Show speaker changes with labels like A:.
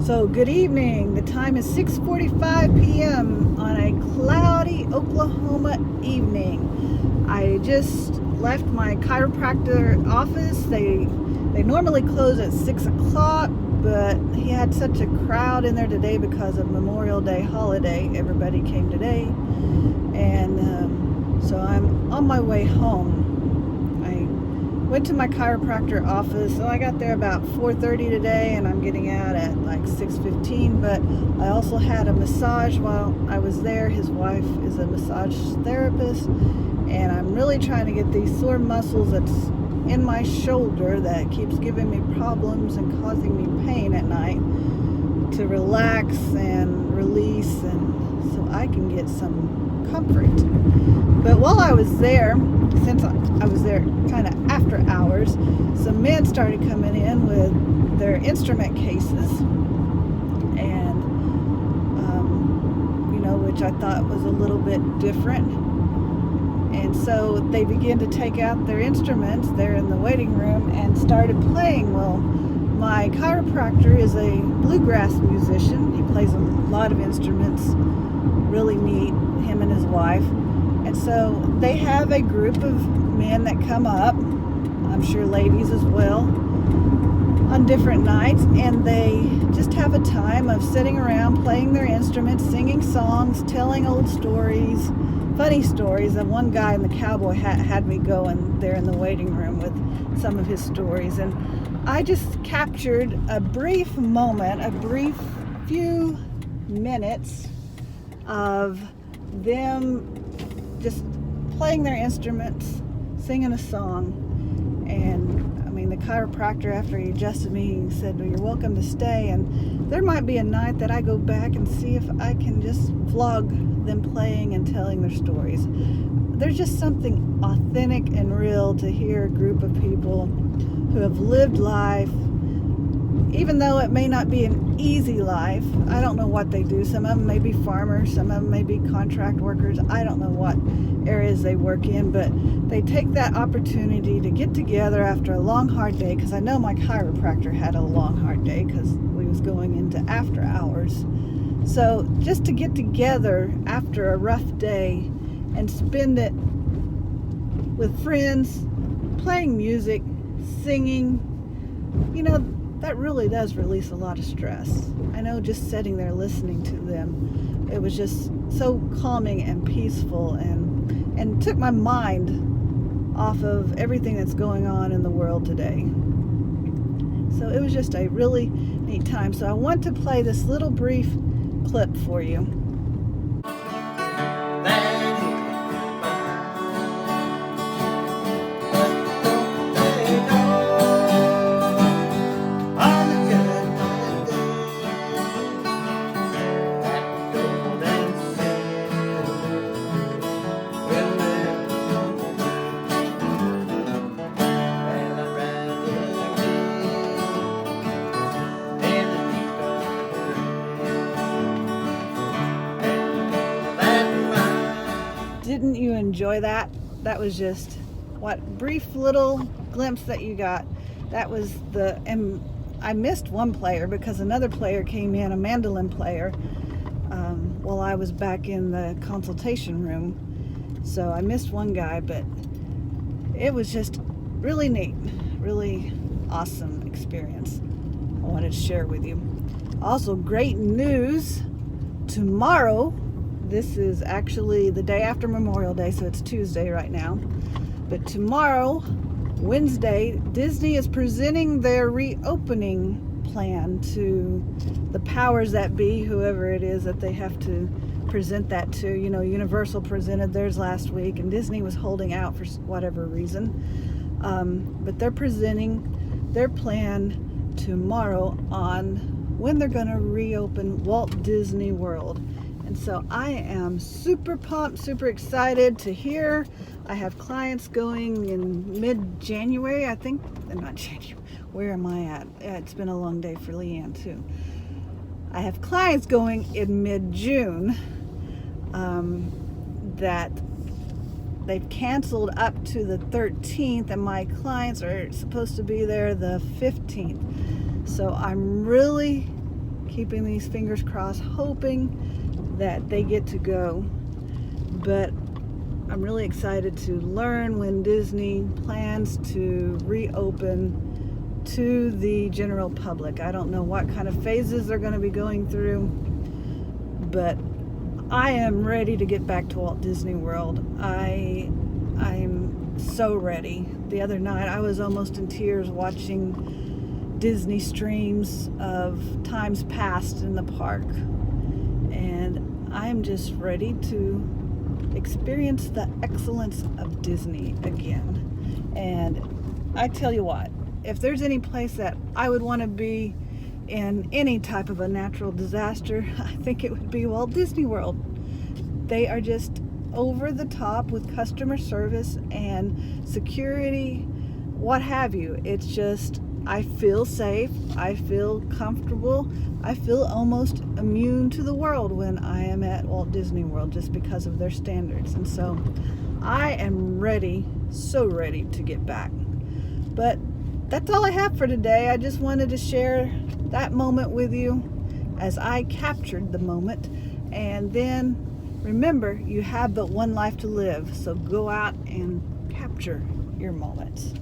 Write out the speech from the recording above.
A: So good evening. The time is 6:45 p.m. on a cloudy Oklahoma evening. I just left my chiropractor office. They normally close at 6 o'clock, but he had such a crowd in there today because of Memorial Day holiday. Everybody came today, and so I'm on my way home. Went to my chiropractor office, so I got there about 4:30 today, and I'm getting out at like 6:15. But I also had a massage while I was there. His wife is a massage therapist, and I'm really trying to get these sore muscles that's in my shoulder that keeps giving me problems and causing me pain at night to relax and release, and so I can get some comfort. But while I was there, since I was there kind of after hours, some men started coming in with their instrument cases, and which I thought was a little bit different. And so they began to take out their instruments there in the waiting room and started playing. Well, my chiropractor is a bluegrass musician. He plays a lot of instruments, really neat, him and his wife. And so they have a group of men that come up, I'm sure ladies as well, on different nights, and they just have a time of sitting around playing their instruments, singing songs, telling old stories, funny stories. And one guy in the cowboy hat had me going there in the waiting room with some of his stories, and I just captured a brief moment, a brief few minutes of them just playing their instruments, singing a song. And I mean, the chiropractor, after he adjusted me, he said, well, you're welcome to stay, and there might be a night that I go back and see if I can just vlog them playing and telling their stories. There's just something authentic and real to hear a group of people who have lived life, even though it may not be an easy life. I don't know what they do. Some of them may be farmers, some of them may be contract workers. I don't know what areas they work in, but they take that opportunity to get together after a long, hard day, because I know my chiropractor had a long, hard day because we was going into after hours. So just to get together after a rough day and spend it with friends, playing music, singing, that really does release a lot of stress. I know just sitting there listening to them, it was just so calming and peaceful, and took my mind off of everything that's going on in the world today. So it was just a really neat time. So I want to play this little brief clip for you. Didn't you enjoy that? That was just what brief little glimpse that you got. That was and I missed one player because another player came in, a mandolin player, while I was back in the consultation room. So I missed one guy, but it was just really neat, really awesome experience I wanted to share with you. Also, great news. Tomorrow, this is actually the day after Memorial Day, so it's Tuesday right now. But tomorrow, Wednesday, Disney is presenting their reopening plan to the powers that be, whoever it is that they have to present that to. Universal presented theirs last week, and Disney was holding out for whatever reason. But they're presenting their plan tomorrow on when they're going to reopen Walt Disney World. And so I am super pumped, super excited to hear. I have clients going in mid-January, I think. Not January. Where am I at? It's been a long day for Leanne, too. I have clients going in mid-June that they've canceled up to the 13th, and my clients are supposed to be there the 15th. So I'm really keeping these fingers crossed, hoping that they get to go. But I'm really excited to learn when Disney plans to reopen to the general public. I don't know what kind of phases they're going to be going through, but I am ready to get back to Walt Disney World. I'm so ready. The other night I was almost in tears watching Disney streams of times past in the park, and I'm just ready to experience the excellence of Disney again. And I tell you what, if there's any place that I would want to be in any type of a natural disaster, I think it would be Walt Disney World. They are just over the top with customer service and security, what have you. It's just, I feel safe, I feel comfortable, I feel almost immune to the world when I am at Walt Disney World, just because of their standards. And so I am ready, so ready to get back. But that's all I have for today. I just wanted to share that moment with you as I captured the moment. And then remember, you have but one life to live, so go out and capture your moments.